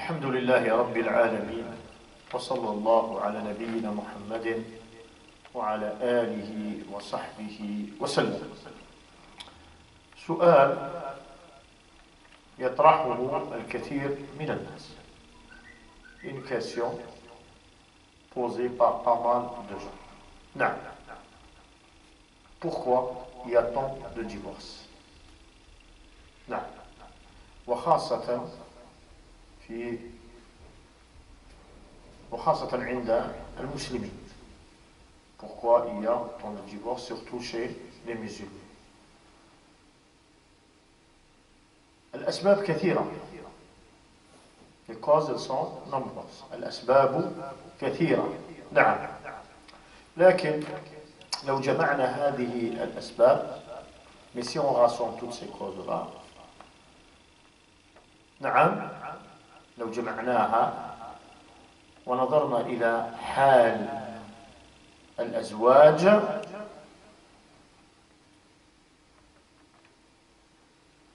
الحمد لله رب العالمين وصلى الله على نبينا محمد وعلى آله وصحبه وسلم. سؤال يطرحه الكثير من الناس. Une question posée par pas mal de gens. Non. Pourquoi y a-t-on de divorce? Non. وخاصة عند المسلمين. Pourquoi il y a tant de divorce, surtout chez les musulmans? الأسباب كثيرة. Les causes sont nombreuses. الأسباب كثيرة. نعم. لكن لو جمعنا هذه الأسباب, mais si on rassemble toutes ces causes-là, نعم, لو جمعناها ونظرنا إلى حال الأزواج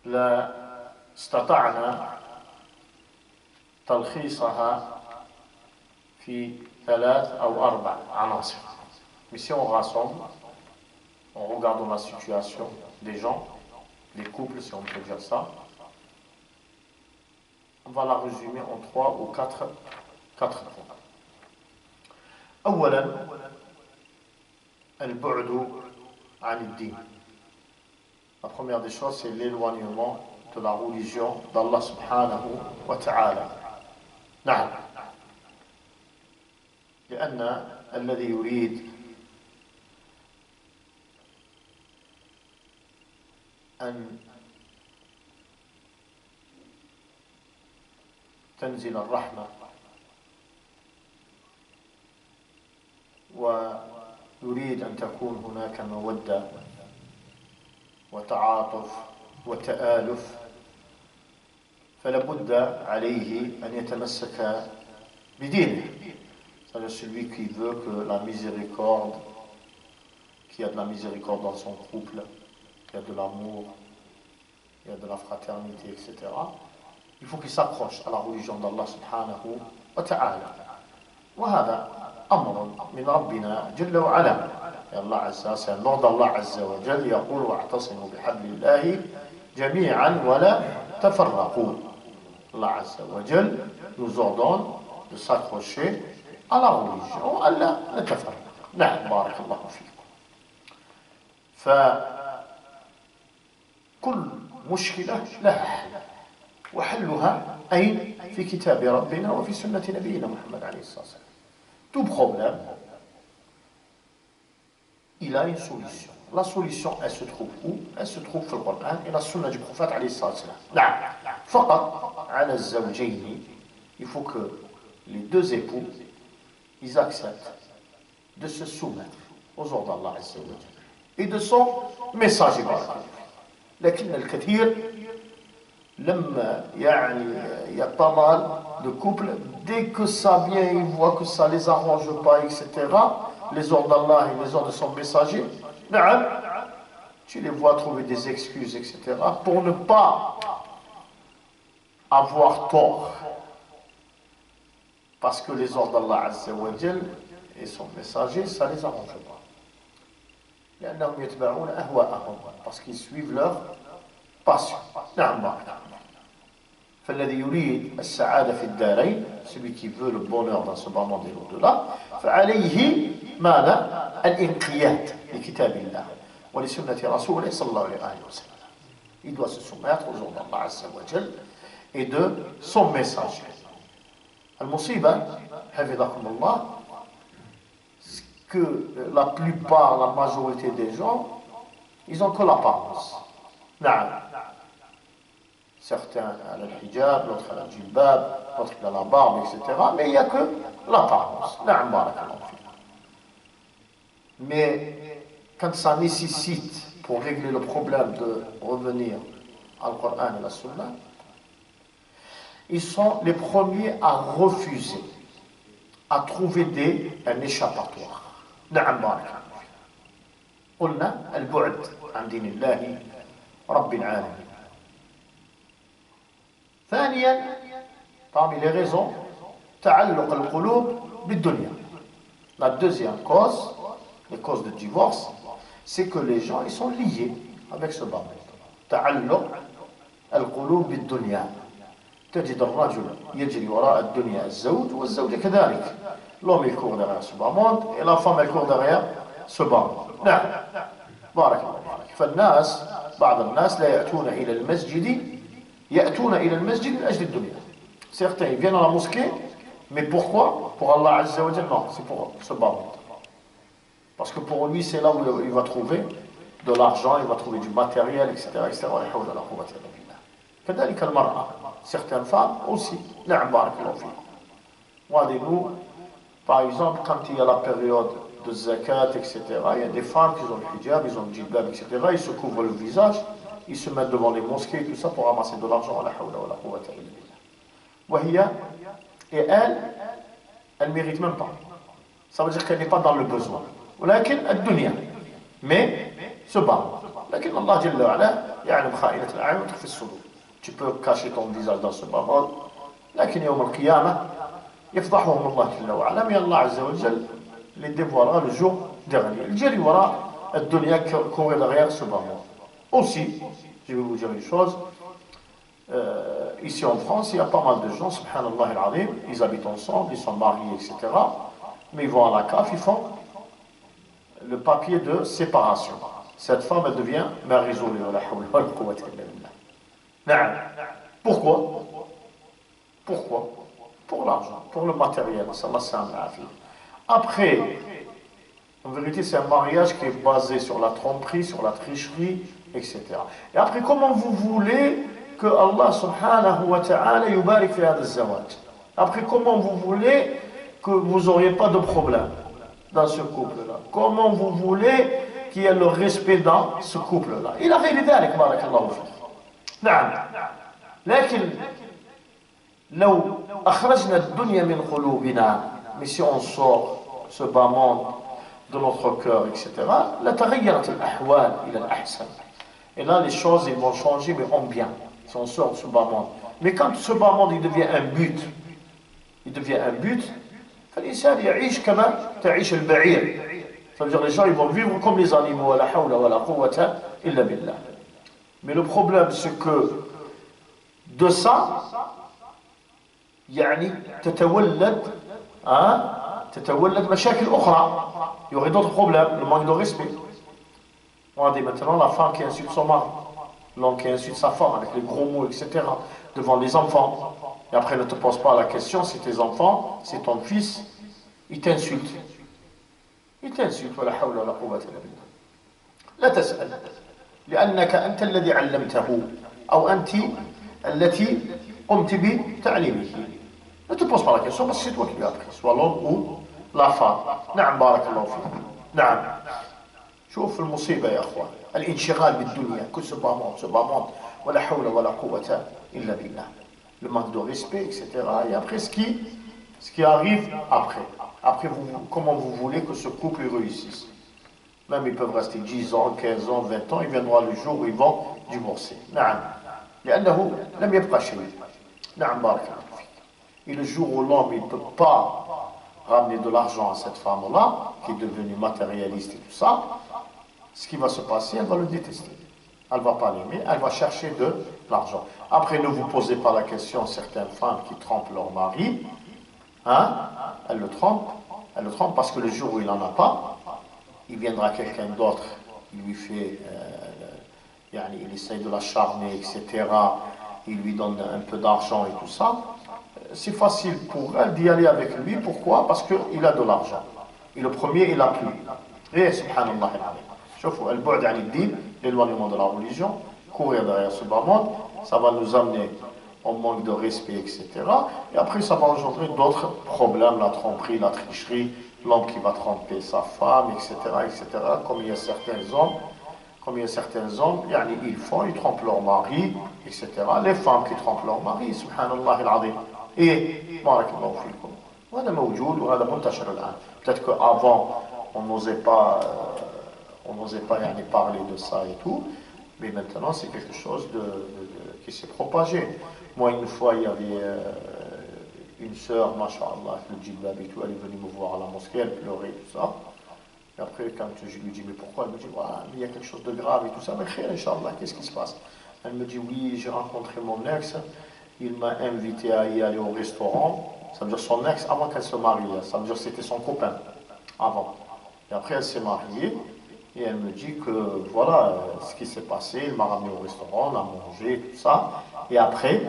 لا استطعنا تلخيصها في 3 أو 4 عناصر. Mais si on rassemble, on regarde la situation des gens, les couples, si on peut dire ça, on va la résumer en 3 ou 4 points. أولا البعد عن الدين. La première des choses, c'est l'éloignement de la religion d'Allah subhanahu wa ta'ala. نعم. لأن الذي يريد أن تنزل الرحمة ويريد أن تكون هناك مودة وتعاطف وتآلف, فلابد عليه أن يتمسك بدينه. C'est-à-dire celui qui veut que la miséricorde, qu'il y a de la miséricorde dans son couple, qu'il y a de l'amour, il y a de la fraternité, etc. Il faut qu'il s'accroche à la religion d'Allah subhanahu wa ta'ala. وهذا أمر من ربنا جل وعلا. الله عز وجل, c'est un ordre d'Allah azza wa jal, يقول واعتصموا بحبل الله جميعا ولا تفرقوا. Allah azza wa jal nous ordonne de s'accrocher à la religion, ألا نتفرق. نعم, بارك الله فيكم. فكل مشكلة لها حل, وحلها أين؟ في كتاب ربنا وفي سنة نبينا محمد عليه الصلاة والسلام. Tout problème, il a une solution. La solution, elle se trouve où? Elle se trouve dans le Coran et la sunna du prophète عليه الصلاة والسلام. نعم. فقط على الزوجين, il faut que les deux époux, ils acceptent de se soumettre aux ordres d'Allah azza wa jalla et de son messager. لكن الكثير لما il y a pas mal de couples, dès que ça vient, ils voient que ça les arrange pas, etc., les ordres d'Allah et les ordres de son messager, tu les vois trouver des excuses, etc., pour ne pas avoir tort, parce que les ordres d'Allah azza wa jal et son messager, ça les arrange pas. لأنهم يتبعون أهواءهم, parce qu'ils suivent leur passion. نعم بارك. فالذي يريد السعادة في الدارين, celui qui veut le bonheur dans ce bas monde et l'au-delà, فعليه ماذا؟ الانقياد لكتاب الله ولسنة رسوله صلى الله عليه وسلم. Il doit se soumettre aux ordres d'Allah azza wa jal et de son messager. المصيبة حفظكم الله, que la plupart, la majorité des gens, ils ont que l'apparence. نعم. Certains à le hijab, l'autre à la djilbab, l'autre à la barbe, etc. Mais il n'y a que l'apparence. نعم بارك الله فيك. Mais quand ça nécessite, pour régler le problème, de revenir au Coran et la Sunna, ils sont les premiers à refuser, à trouver un échappatoire. نعم بارك الله فيك. قلنا البعد عن دين الله رب العالمين. ثانيا Parmi les raisons, تعلق القلوب بالدنيا. La deuxième cause, les causes de divorce, c'est que les gens ils sont liés avec ce bas. تعلق القلوب بالدنيا. تجد الرجل يجري وراء الدنيا الزوج والزوجة كذلك. L'homme il court derrière ce bas monde et la femme elle court derrière ce bas monde. نعم. بارك الله فيك. فالناس بعض الناس لا يأتون إلى المسجد يأتون إلى المسجد من أجل الدنيا. Certains ils viennent à la mosquée, mais pourquoi? Pour Allah Azza wa Jalla? Non, c'est pour ce bas monde. Parce que pour lui c'est là où il va trouver de l'argent, il va trouver du matériel, etc. etc. كذلك المرأة. Certaines femmes aussi. نعم بارك الله فيك. Regardez-nous, par exemple, quand il y a la période de zakat, etc., il y a des femmes qui ont le hijab, ils ont le djibab, etc., ils se couvrent le visage, ils se mettent devant les mosquées et tout ça pour ramasser de l'argent. Et elle ne mérite même pas. Ça veut dire qu'elle n'est pas dans le besoin. Mais se bat. لكن الله جل وعلا يعلم خائنة الأعين وتخفي الصدور. Tu peux cacher ton visage dans ce bas. لكن يوم القيامة يفضحهم الله جل وعلا. Mais Allah Azza wa Jal les dévoilera le jour dernier. الجري وراء الدنيا courir derrière ce bas. Aussi, je vais vous dire une chose. Ici en France, il y a pas mal de gens, subhanallah al-azim, ils habitent ensemble, ils sont mariés, etc. Mais ils vont à la CAF, ils font le papier de séparation. Cette femme, elle devient marizouli. Pourquoi? Pourquoi? Pour l'argent, pour le matériel. Après, en vérité, c'est un mariage qui est basé sur la tromperie, sur la tricherie, etc. Et après, comment vous voulez que Allah subhanahu wa ta'ala yubarik fi hadha az-zawaj? Après, comment vous voulez que vous n'auriez pas de problème dans ce couple-là? Comment vous voulez qu'il y ait le respect dans ce couple-là? Il a fait ذلك بارك الله فيك. نعم. لكن لو أخرجنا الدنيا من قلوبنا, mais si on sort ce bas monde de notre cœur, etc., لتغيرت الأحوال إلى الأحسن. Et là, les choses ils vont changer, mais en bien. Si on sort de ce bas monde. Mais quand ce bas monde il devient un but, فالإنسان يعيش كما تعيش البعير. Ça veut dire les gens ils vont vivre comme les animaux. ولا حول ولا قوة إلا بالله. Mais le problème c'est que de ça, يعني تتولد مشاكل أخرى. Il y aurait d'autres problèmes, le manque de respect. Regardez maintenant la femme qui insulte son mari, l'homme qui insulte sa femme avec les gros mots, etc., devant les enfants. Et après, ne te pose pas la question si tes enfants, si ton fils, il t'insulte. ولا حول ولا قوة إلا بالله. لا تسأل لأنك أنت الذي علمته أو أنت التي قمت بتعليمه. Ne te pose pas la question parce que c'est toi qui lui as appris, soit l'homme ou la femme. نعم بارك الله فيك. نعم. شوف المصيبة يا أخوان. الانشغال بالدنيا كل ce bas monde ولا حول ولا قوة إلا بالله. Le manque de respect, etc. Et après, ce qui arrive après. Après, comment vous voulez que ce couple réussisse? Même ils peuvent rester 10 ans, 15 ans, 20 ans, il viendra le jour où ils vont divorcer. نعم. لأنه لم يبقى شيء. نعم بارك الله فيك. Et le jour où l'homme ne peut pas ramener de l'argent à cette femme-là, qui est devenue matérialiste et tout ça, ce qui va se passer, elle va le détester. Elle ne va pas l'aimer, elle va chercher de l'argent. Après, ne vous posez pas la question, certaines femmes qui trompent leur mari, elles le trompent parce que le jour où il n'en a pas, il viendra quelqu'un d'autre, il lui fait, il essaye de la charmer, etc. Il lui donne un peu d'argent et tout ça. C'est facile pour elle d'y aller avec lui. Pourquoi? Parce qu'il a de l'argent. Et le premier, il a plus. Et subhanallah, al-bu'd 'an ad-din, l'éloignement de la religion, courir derrière ce bas monde, ça va nous amener au manque de respect, etc. Et après, ça va engendrer d'autres problèmes, la tromperie, la tricherie, l'homme qui va tromper sa femme, etc., etc. Comme il y a certains hommes, ils trompent leur mari, etc. Les femmes qui trompent leur mari, subhanallah al-azim. Et, barakallahu fikum. وهذا موجود وهذا منتشر الآن. Peut-être qu'avant, on n'osait pas parler de ça et tout, mais maintenant c'est quelque chose qui s'est propagé. Moi, une fois, il y avait une sœur, masha'Allah, le djilbab et tout, elle est venue me voir à la mosquée, elle pleurait, tout ça. Et après, quand je lui dis, mais pourquoi? Elle me dit, ouais, il y a quelque chose de grave et tout ça. Mais khayr, Inch'Allah, qu'est-ce qui se passe? Elle me dit, oui, j'ai rencontré mon ex, il m'a invité à y aller au restaurant. Ça veut dire son ex avant qu'elle se marie, ça veut dire que c'était son copain avant. Et après, elle s'est mariée. Et elle me dit que voilà ce qui s'est passé, il m'a ramené au restaurant, on a mangé, tout ça. Et après,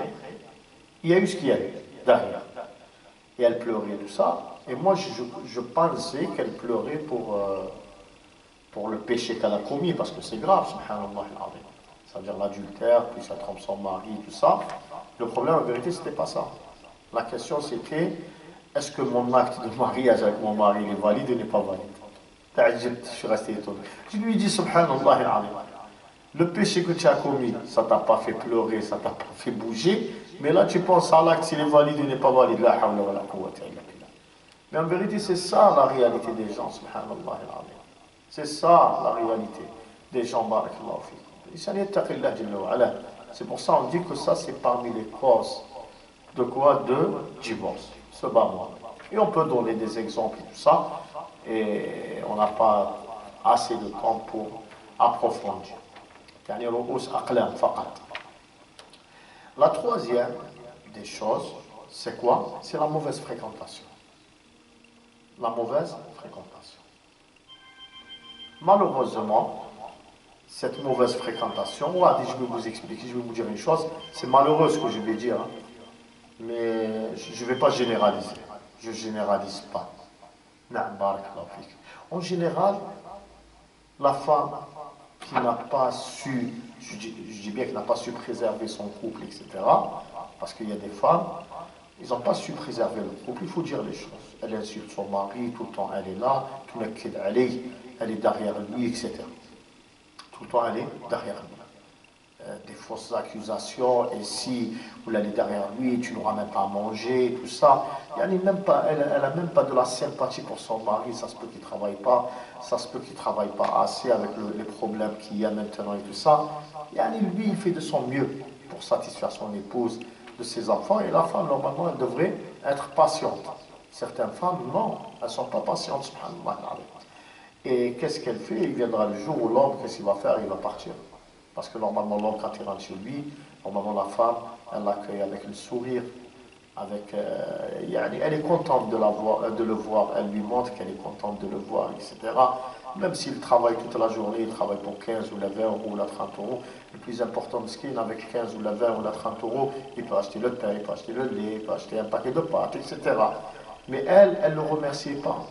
il y a eu ce qu'il y a eu derrière. Et elle pleurait, tout ça. Et moi, je pensais qu'elle pleurait pour le péché qu'elle a commis, parce que c'est grave, subhanallah al-azim. Ça veut dire l'adultère, puis ça trompe son mari, tout ça. Le problème, en vérité, c'était pas ça. La question, c'était est-ce que mon acte de mariage avec mon mari il est valide ou n'est pas valide? Je suis resté étonné. Je lui ai dit, subhanallah al-azim. Le péché que tu as commis, ça t'a pas fait pleurer, ça t'a pas fait bouger, mais là tu penses à l'acte s'il est valide ou n'est pas valide. La hawla wa la quwwata illa billah. Mais en vérité, c'est ça la réalité des gens, subhanallah al-azim. C'est ça la réalité des gens, barakallahu fikum. C'est pour ça qu'on dit que ça c'est parmi les causes de quoi? De divorce. Ce bas-moi. Et on peut donner des exemples et tout ça, et on n'a pas assez de temps pour approfondir. La troisième des choses, c'est quoi? C'est la mauvaise fréquentation. La mauvaise fréquentation. Malheureusement, cette mauvaise fréquentation, je vais vous expliquer, je vais vous dire une chose, c'est malheureux ce que je vais dire, hein, mais je ne vais pas généraliser. Je ne généralise pas. En général, la femme qui n'a pas su, je dis bien qu'il n'a pas su préserver son couple, etc. Parce qu'il y a des femmes, ils n'ont pas su préserver le couple, il faut dire les choses. Elle insulte son mari, tout le temps elle est là, tout le temps elle est derrière lui, etc. Tout le temps elle est derrière lui. Des fausses accusations, et si vous allez derrière lui, tu n'auras même pas à manger, tout ça. Elle n'a même pas de la sympathie pour son mari, ça se peut qu'il ne travaille pas, ça se peut qu'il ne travaille pas assez avec les problèmes qu'il y a maintenant et tout ça. Lui, il fait de son mieux pour satisfaire son épouse, de ses enfants, et la femme, normalement, elle devrait être patiente. Certaines femmes, non, elles ne sont pas patientes, subhanallah. Et qu'est-ce qu'elle fait? Il viendra le jour où l'homme, qu'est-ce qu'il va faire? Il va partir. Parce que normalement, l'homme, quand il rentre chez lui, normalement, la femme, elle l'accueille avec le sourire, elle est contente de le voir, elle lui montre qu'elle est contente de le voir, etc. Même s'il travaille toute la journée, il travaille pour 15 ou la 20 euros ou la 30 euros. Le plus important, c'est qu'avec 15 ou la 20 ou la 30 euros, il peut acheter le pain, il peut acheter le lait, il peut acheter un paquet de pâtes, etc. Mais elle ne le remercie pas.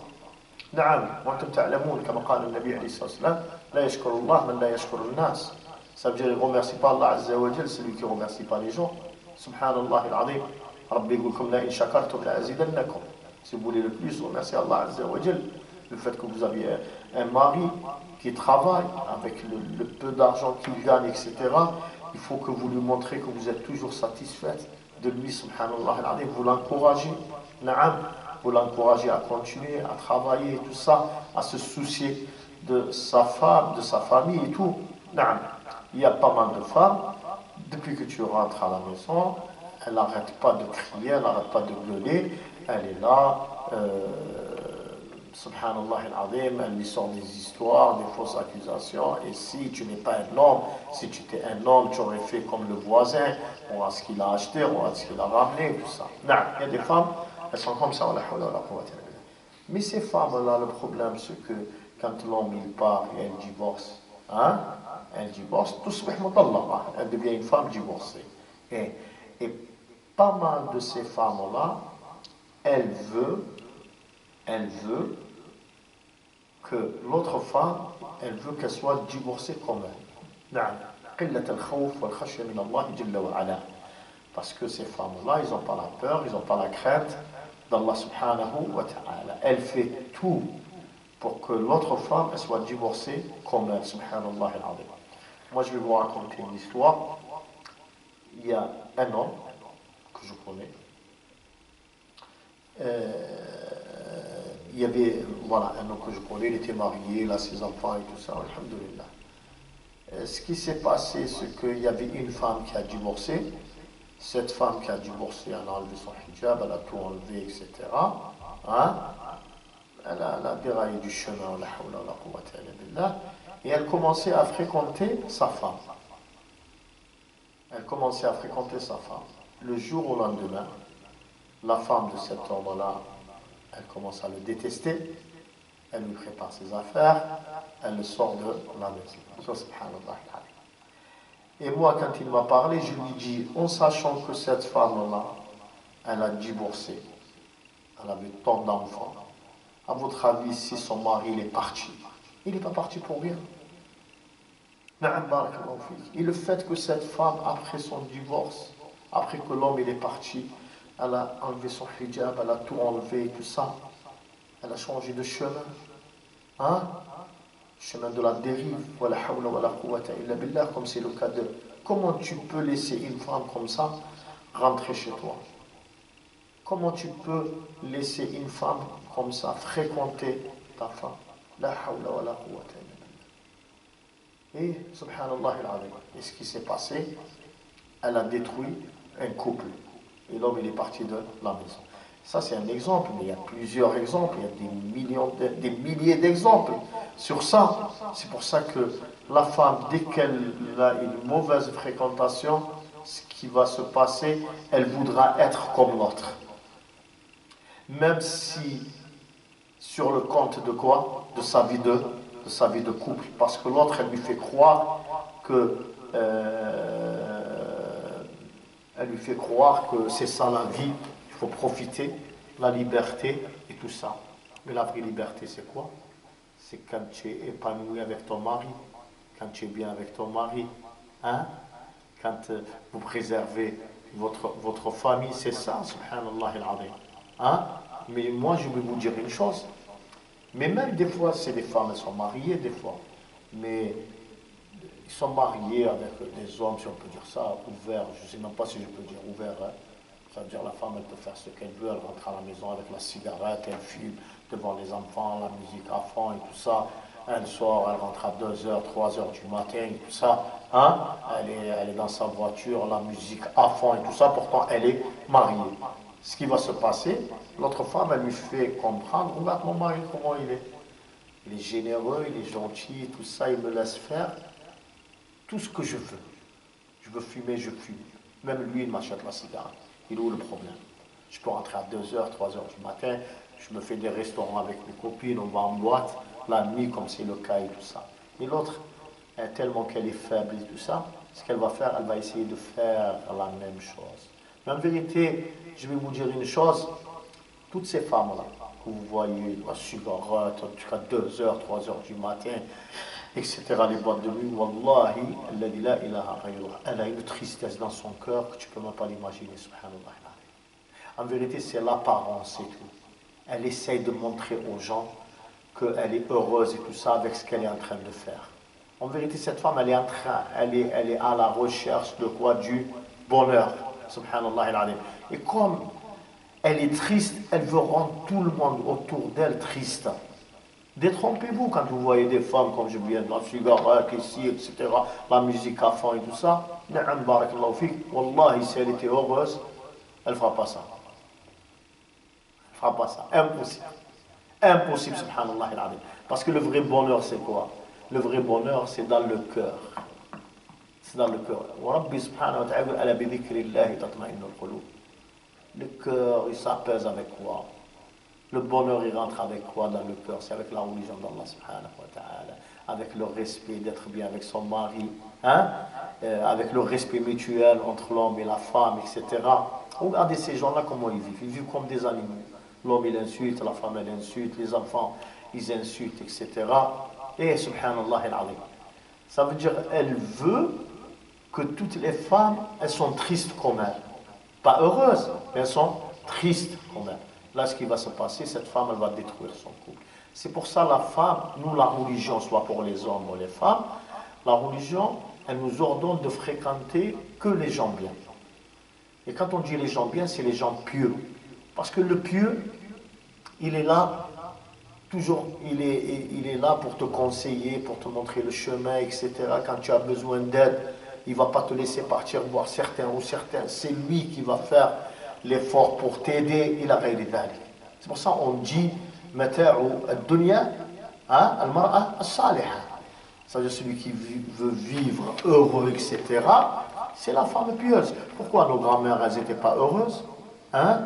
نعم وانتم تعلمون كما قال النبي عليه الصلاه والسلام لا يشكر الله من لا يشكر الناس. Ça veut dire il ne remercie pas Allah Azza wa Jal, celui qui ne remercie pas les gens. Subhanallah al-azim. Rabbi yqulkum la in shakartum la azidannakum. Si vous voulez le plus, remerciez Allah Azza wa Jal. Le fait que vous aviez un mari qui travaille avec le peu d'argent qu'il gagne, etc. Il faut que vous lui montrez que vous êtes toujours satisfaite de lui, subhanallah al-azim. Vous l'encouragez. Na'am. Vous l'encouragez à continuer, à travailler, tout ça, à se soucier de sa femme, de sa famille et tout. Non. Il y a pas mal de femmes, depuis que tu rentres à la maison, elle n'arrête pas de crier, elle n'arrête pas de gueuler, elle est là, subhanallah al-azim, elle lui sort des histoires, des fausses accusations, et si tu n'es pas un homme, si tu étais un homme, tu aurais fait comme le voisin, on voit ce qu'il a acheté, on voit ce qu'il a ramené, tout ça. Non, il y a des femmes, elles sont comme ça, mais ces femmes-là, le problème, c'est que quand l'homme il part et elle divorce, hein, elle divorce, elle devient une femme divorcée. Et pas mal de ces femmes-là, elle veut que l'autre femme, elle veut qu'elle soit divorcée comme elle. Parce que ces femmes-là, ils n'ont pas la peur, ils n'ont pas la crainte d'Allah subhanahu wa ta'ala. Elle fait tout pour que l'autre femme elle soit divorcée comme elle, subhanallah al-azim. Moi, je vais vous raconter une histoire. Il y a un homme que je connais. Il y avait, voilà, un homme que je connais, il était marié, il a ses enfants et tout ça, alhamdulillah. Ce qui s'est passé, c'est qu'il y avait une femme qui a divorcé. cette femme qui a divorcé, elle a enlevé son hijab, elle a tout enlevé, etc. Hein? Elle a déraillé du chemin, la hawla wa la quwwata illa billah, et elle commençait à fréquenter sa femme. Elle commençait à fréquenter sa femme. Le jour au lendemain, la femme de cet homme-là, elle commence à le détester, elle lui prépare ses affaires, elle le sort de la maison. Subhanallah. Et moi, quand il m'a parlé, je lui dis, en sachant que cette femme-là, elle a divorcé, elle avait tant d'enfants, à votre avis, si son mari il est parti, il n'est pas parti pour rien. Et le fait que cette femme, après son divorce, après que l'homme il est parti, elle a enlevé son hijab, elle a tout enlevé, tout ça, elle a changé de chemin, hein? Chemin de la dérive, wala hawla wala quwwata illa billah, comme c'est le cas de. Comment tu peux laisser une femme comme ça rentrer chez toi? Comment tu peux laisser une femme comme ça fréquenter ta femme? La hawla wala quwwata illa billah. Et subhanallah al-azim, et ce qui s'est passé, elle a détruit un couple. Et l'homme il est parti de la maison. Ça c'est un exemple, mais il y a plusieurs exemples, il y a des milliers d'exemples sur ça. C'est pour ça que la femme, dès qu'elle a une mauvaise fréquentation, ce qui va se passer, elle voudra être comme l'autre. Même si sur le compte de quoi? De sa vie de couple. Parce que l'autre, elle lui fait croire que c'est ça la vie, il faut profiter, la liberté et tout ça. Mais la vraie liberté, c'est quoi? C'est quand tu es épanoui avec ton mari, quand tu es bien avec ton mari, hein? Quand vous préservez votre famille, c'est ça, subhanallah al-azim. Hein? Mais moi, je vais vous dire une chose. Mais même des fois, c'est des femmes, elles sont mariées des fois. Mais ils sont mariés avec des hommes, si on peut dire ça, ouverts. Je ne sais même pas si je peux dire ouvert. Hein. Ça veut dire la femme, elle peut faire ce qu'elle veut. Elle rentre à la maison avec la cigarette, elle fume devant les enfants, la musique à fond et tout ça. Elle sort, elle rentre à 2h, 3h du matin et tout ça. Hein? Elle est dans sa voiture, la musique à fond et tout ça. Pourtant, elle est mariée. Ce qui va se passer, l'autre femme, elle lui fait comprendre, regarde mon mari, comment il est. Il est généreux, il est gentil, tout ça, il me laisse faire tout ce que je veux. Je veux fumer, je fume. Même lui, il m'achète la cigarette. Il est où le problème? Je peux rentrer à 2h, 3h du matin, je me fais des restaurants avec mes copines, on va en boîte, la nuit, comme c'est le cas et tout ça. Et l'autre, tellement qu'elle est faible et tout ça, ce qu'elle va faire, elle va essayer de faire la même chose. Mais en vérité, je vais vous dire une chose, toutes ces femmes-là, que vous voyez, la cigarette, jusqu'à 2h, 3h du matin, etc., les boîtes de nuit, wallahi, elle a une tristesse dans son cœur que tu ne peux même pas l'imaginer, subhanallah. En vérité, c'est l'apparence et tout. Elle essaye de montrer aux gens qu'elle est heureuse et tout ça avec ce qu'elle est en train de faire. En vérité, cette femme, elle est à la recherche de quoi? Du bonheur, subhanallah. Et comme elle est triste, elle veut rendre tout le monde autour d'elle triste. Détrompez-vous quand vous voyez des femmes, comme je viens de la cigarette ici, etc., la musique à fond et tout ça. Na'am, barakallahu fik. Wallahi, si elle était heureuse, elle ne fera pas ça. Elle ne fera pas ça. Impossible. Impossible, subhanallah al-azim. Parce que le vrai bonheur, c'est quoi? Le vrai bonheur, c'est dans le cœur. C'est dans le cœur. Wa Rabbi subhanahu wa ta'ala, ala bi dhikrillahi tatma'innu al-qulub. Le cœur, il s'apaise avec quoi? Le bonheur, il rentre avec quoi dans le cœur? C'est avec la religion d'Allah subhanahu wa ta'ala, avec le respect d'être bien avec son mari, hein? Avec le respect mutuel entre l'homme et la femme, etc. Regardez ces gens-là, comment ils vivent. Ils vivent comme des animaux. L'homme, il insulte, la femme, elle insulte, les enfants, ils insultent, etc. Et subhanallah al-azim. Ça veut dire, elle veut que toutes les femmes, elles sont tristes comme elle. Pas heureuses, mais elles sont tristes comme elle. Là, ce qui va se passer, cette femme, elle va détruire son couple. C'est pour ça, la femme, nous, la religion, soit pour les hommes ou les femmes, la religion, elle nous ordonne de fréquenter que les gens bien. Et quand on dit les gens bien, c'est les gens pieux. Parce que le pieux, il est là, toujours, il est là pour te conseiller, pour te montrer le chemin, etc. Quand tu as besoin d'aide, il ne va pas te laisser partir voir certains ou certaines. C'est lui qui va faire l'effort pour t'aider. Il a غير ذلك. C'est pour ça qu'on dit متاع الدنيا المرأة الصالحة. C'est-à-dire celui qui veut vivre heureux, etc. C'est la femme pieuse. Pourquoi nos grands-mères, elles n'étaient pas heureuses? Hein?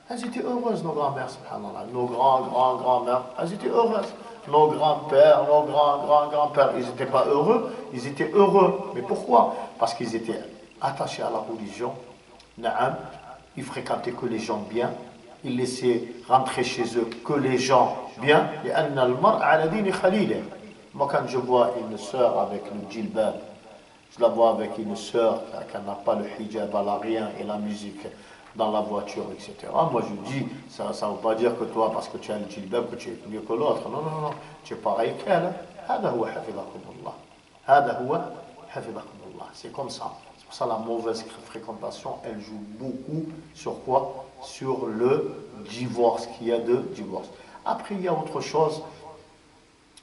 Elles étaient heureuses, nos grands-mères, subhanallah. Nos grands-grands-grands-mères, elles étaient heureuses. Nos grands-pères, nos grands-grands-grands-pères, ils n'étaient pas heureux, ils étaient heureux. Mais pourquoi? Parce qu'ils étaient attachés à la religion. Naam, ils fréquentaient que les gens bien. Ils laissaient rentrer chez eux que les gens bien. Moi, quand je vois une sœur avec le djilbab, je la vois avec une sœur qui n'a pas le hijab, elle n'a rien, et la musique dans la voiture, etc. Moi, je dis, ça ne veut pas dire que toi, parce que tu as le djilbab, que tu es mieux que l'autre. Non, non, non, tu es pareil qu'elle. C'est comme ça. C'est pour ça la mauvaise fréquentation, elle joue beaucoup sur quoi? Sur le divorce, qu'il y a de divorce. Après, il y a autre chose.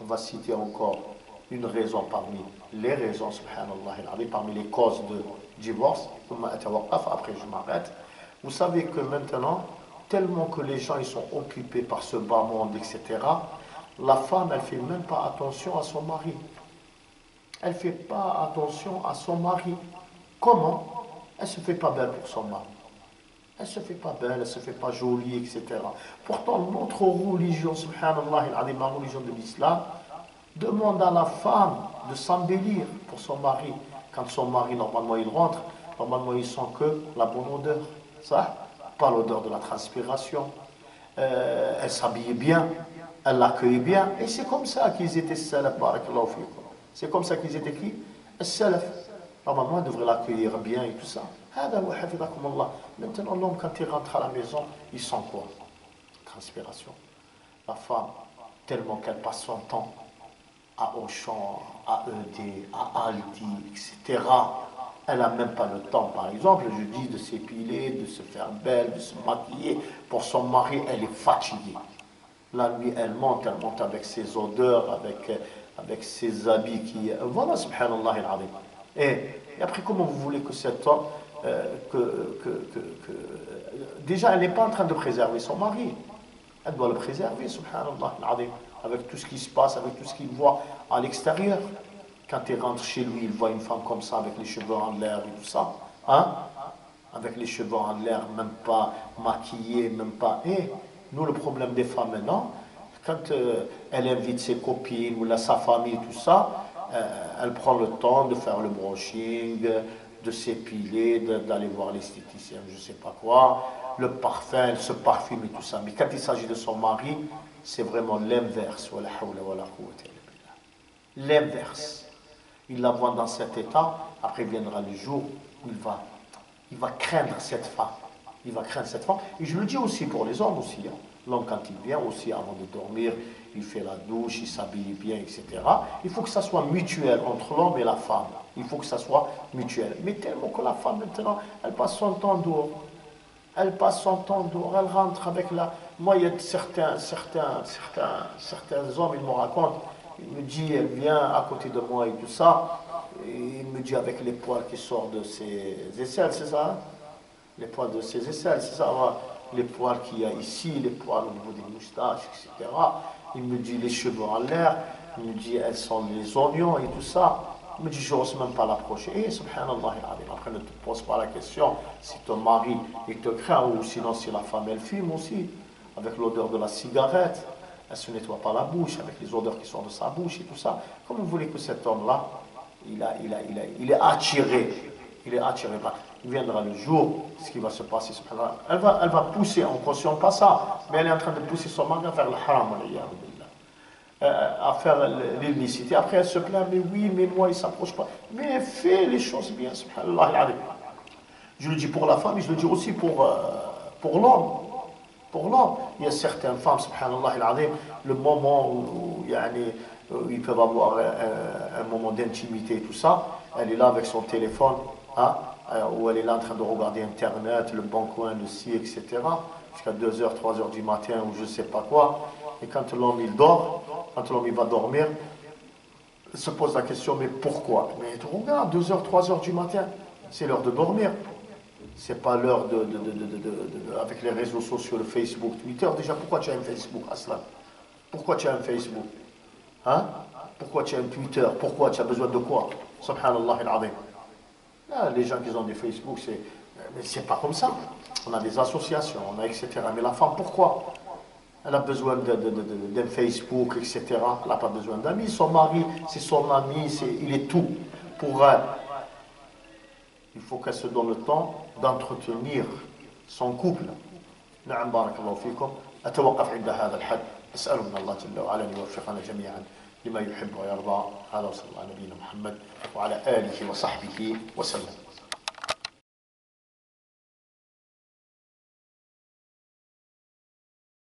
On va citer encore une raison parmi les raisons, subhanallah, parmi les causes de divorce. Après, je m'arrête. Vous savez que maintenant, tellement que les gens ils sont occupés par ce bas monde, etc., la femme, elle ne fait même pas attention à son mari. Elle ne fait pas attention à son mari. Comment? Elle ne se fait pas belle pour son mari. Elle ne se fait pas belle, elle ne se fait pas jolie, etc. Pourtant, notre religion, subhanallah, la religion de l'islam, demande à la femme de s'embellir pour son mari. Quand son mari, normalement, il rentre, normalement, il sent que la bonne odeur. Ça, pas l'odeur de la transpiration. Elle s'habillait bien, elle l'accueillait bien. Et c'est comme ça qu'ils étaient salaf, barakallahu fikum. C'est comme ça qu'ils étaient qui? Salaf. Normalement, elle devrait l'accueillir bien et tout ça. Maintenant, l'homme, quand il rentre à la maison, il sent quoi? Transpiration. La femme, tellement qu'elle passe son temps à Auchan, à ED, à Aldi, etc. Elle n'a même pas le temps, par exemple, je dis, de s'épiler, de se faire belle, de se maquiller. Pour son mari, elle est fatiguée. La nuit, elle monte avec ses odeurs, avec ses habits qui... Voilà, subhanallah al-azim. Et après, comment vous voulez que cet homme... déjà, elle n'est pas en train de préserver son mari. Elle doit le préserver, subhanallah al-azim. Avec tout ce qui se passe, avec tout ce qu'il voit à l'extérieur. Quand il rentre chez lui, il voit une femme comme ça, avec les cheveux en l'air et tout ça. Hein? Avec les cheveux en l'air, même pas maquillée, même pas... Et nous, le problème des femmes maintenant, quand elle invite ses copines ou sa famille, tout ça, elle prend le temps de faire le brushing, de s'épiler, d'aller voir l'esthéticien, je ne sais pas quoi, le parfum, elle se parfume et tout ça. Mais quand il s'agit de son mari, c'est vraiment l'inverse. L'inverse. Il la voit dans cet état, après viendra le jour où il va craindre cette femme. Il va craindre cette femme. Et je le dis aussi pour les hommes aussi. Hein. L'homme, quand il vient aussi, avant de dormir, il fait la douche, il s'habille bien, etc. Il faut que ça soit mutuel entre l'homme et la femme. Il faut que ça soit mutuel. Mais tellement que la femme, maintenant, elle passe son temps dehors. Elle passe son temps dehors, elle rentre avec la... Moi, il y a certains hommes, ils me racontent, il me dit, elle vient à côté de moi et tout ça, et il me dit avec les poils qui sortent de ses aisselles, c'est ça? Hein? Les poils de ses aisselles, c'est ça? Les poils qu'il y a ici, les poils au niveau des moustaches, etc. Il me dit les cheveux en l'air, il me dit elles sont les oignons et tout ça. Il me dit je n'ose même pas l'approcher. Et subhanallah, après ne te pose pas la question si ton mari il te craint ou sinon si la femme elle fume aussi, avec l'odeur de la cigarette, elle ne se nettoie pas la bouche, avec les odeurs qui sont de sa bouche et tout ça. Comment vous voulez que cet homme-là, il est attiré, il est attiré par... Il viendra le jour, ce qui va se passer, elle va pousser, on ne cautionne pas ça, mais elle est en train de pousser son mari à faire le haram, à faire l'illicité. Après, elle se plaint, mais oui, mais moi, il ne s'approche pas. Mais elle fait les choses bien, subhanallah. Je le dis pour la femme, et je le dis aussi pour l'homme. Pour l'homme, il y a certaines femmes, subhanallah, le moment où ils peuvent avoir un moment d'intimité et tout ça, elle est là avec son téléphone, hein, où elle est là en train de regarder Internet, le bon coin, le ci, etc., jusqu'à 2h, 3h du matin, ou je ne sais pas quoi. Et quand l'homme il dort, quand l'homme il va dormir, Elle se pose la question, mais pourquoi? Mais regarde, 2h, 3h du matin, c'est l'heure de dormir. C'est pas l'heure avec les réseaux sociaux, le Facebook, Twitter. Déjà, pourquoi tu as un Facebook, Aslan? Pourquoi tu as un Facebook? Hein? Pourquoi tu as un Twitter? Pourquoi tu as besoin de quoi? Subhanallah al-Azim. Là, les gens qui ont des Facebook, c'est pas comme ça. On a des associations, on a etc. Mais la femme, pourquoi? Elle a besoin d'un Facebook, etc. Elle n'a pas besoin d'amis. Son mari, c'est son ami, il est tout pour elle. Il faut qu'elle se donne le temps d'entretenir son couple. نعم بارك الله فيكم. أتوقف عند هذا الحد. أسأل من الله جل وعلا أن يوفقنا جميعا لما يحب ويرضى. هذا وصلى الله على نبينا محمد وعلى آله وصحبه وسلم.